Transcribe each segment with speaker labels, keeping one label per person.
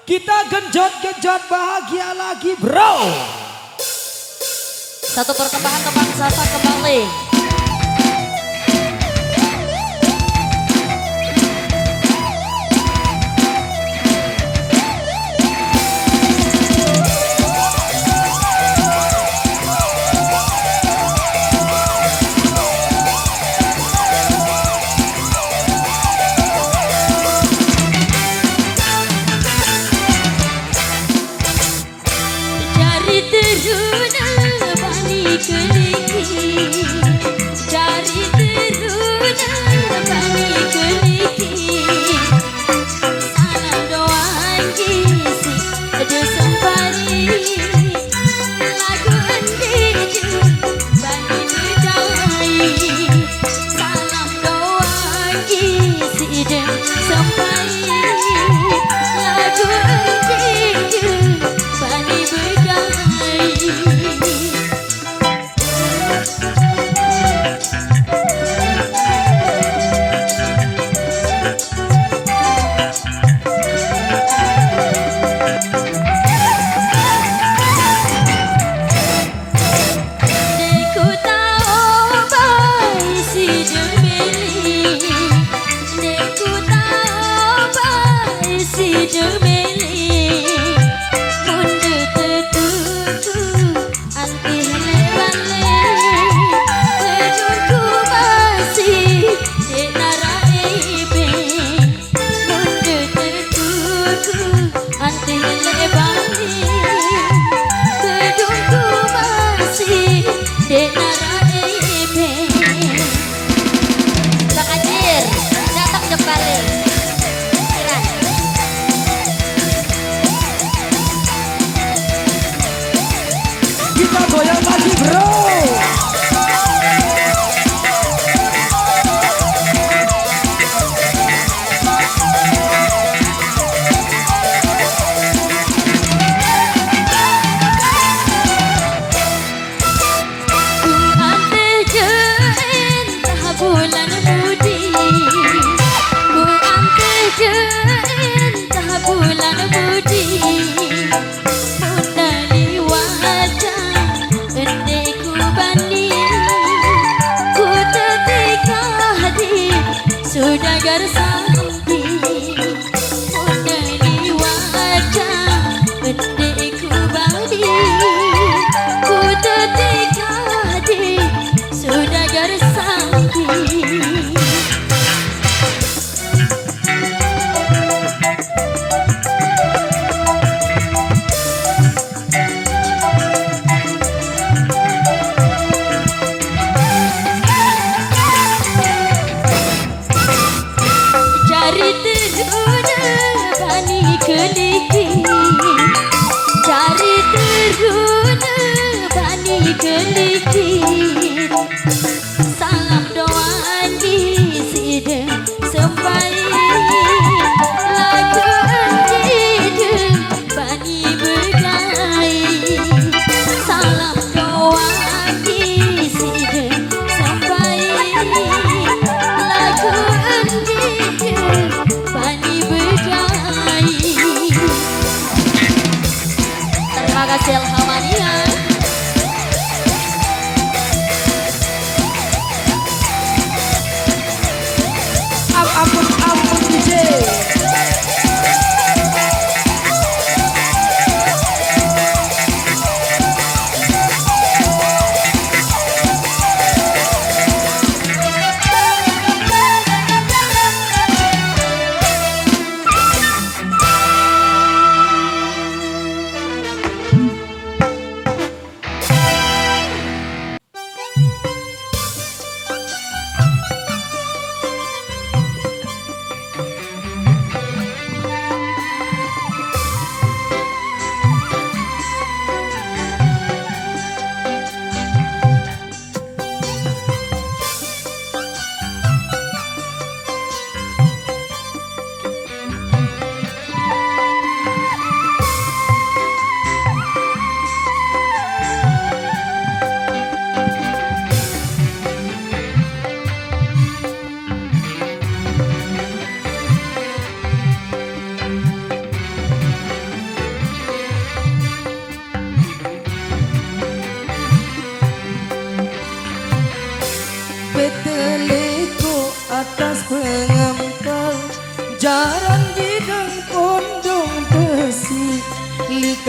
Speaker 1: Kita genjot-genjot bahagia lagi bro.
Speaker 2: Satu perkembangan teman Sasa kembali.
Speaker 1: Kita goyang lagi bro.
Speaker 3: Sudah gersampi Mundali wajah Bendeku badi Ku tetika hati Sudah gersampi Cari teruna bani kelikir Salam doa di sidang sampai Lagu anjideng bani bergai Salam doa di sidang sampai Lagu anjideng bani bergai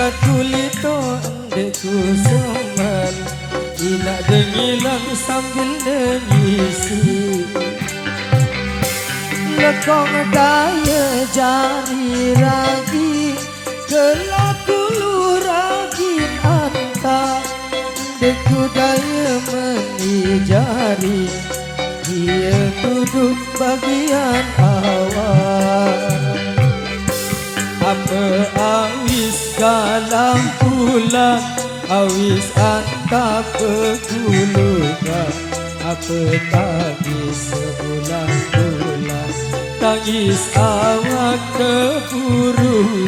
Speaker 1: likat kulito endeku semen Ina dengilang sambil nangisi Lekong daya jari ragi Kelaku luragin anta Deku daya menijari Dia duduk bagian awal Apa awis kalam pulang Awis anta pegulukan Apa tangis sebulan-bulan Tangis awak keburukan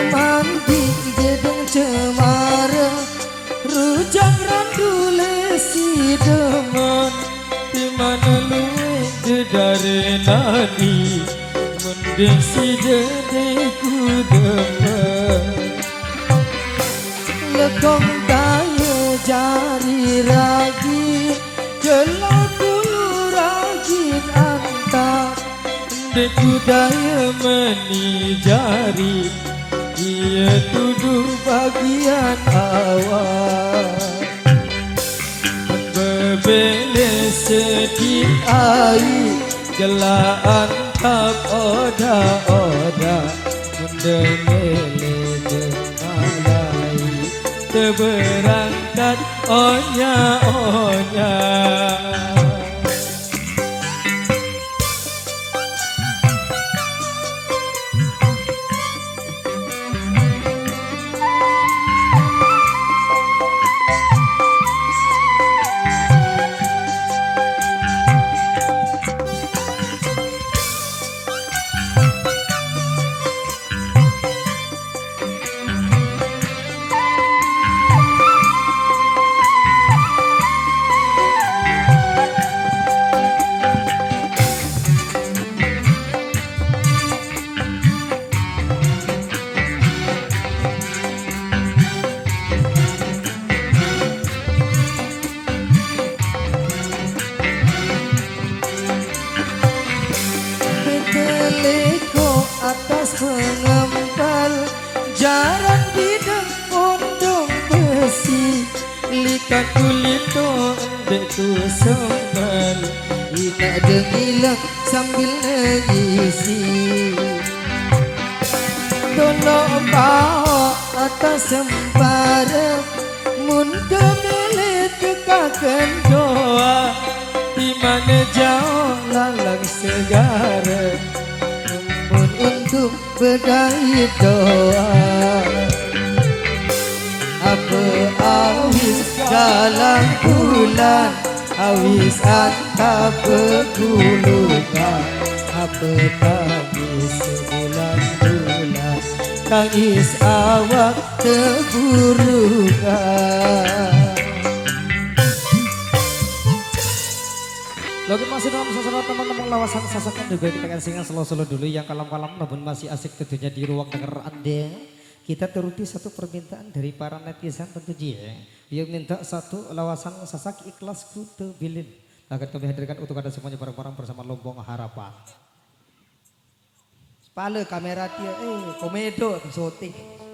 Speaker 1: Mandi gedung cemara Rujak randu lesi demen Di mana luwe dedare nani Mending si dedeku demen Lekong daya jari ragi Kelaku luragin antar Deku daya menijari Ia duduk bagian awal Berbele sedih air Gelaan tak oda-oda Mendemele dengalai Terberangkat onya-onya Atas pengempal jaran bidang pondong besi Likat kulito endeku sembal Ina dengilang sambil nangisi Tolong bawa atas sempara Mun kemele tekakan doa Di mana jauh lalang segara Untuk berdaya doa Apa awis dalam bulan Awis anta pegulukan Apa tangis sebulan-bulan Tangis awak terburukan
Speaker 4: Lagi masih dalam sasaran teman-teman lawasan sasakan juga kita akan singa solo-solo dulu yang kalam-kalam namun masih asik tentunya di ruang dengar Anda. Kita turuti satu permintaan dari para netizen tentu ya. Dia minta satu lawasan sasak ikhlasku terbilin. Akan kami hadirkan untuk Anda semuanya bareng-bareng bersama Lombong Harapan.
Speaker 1: Pala kamera dia komedo syuting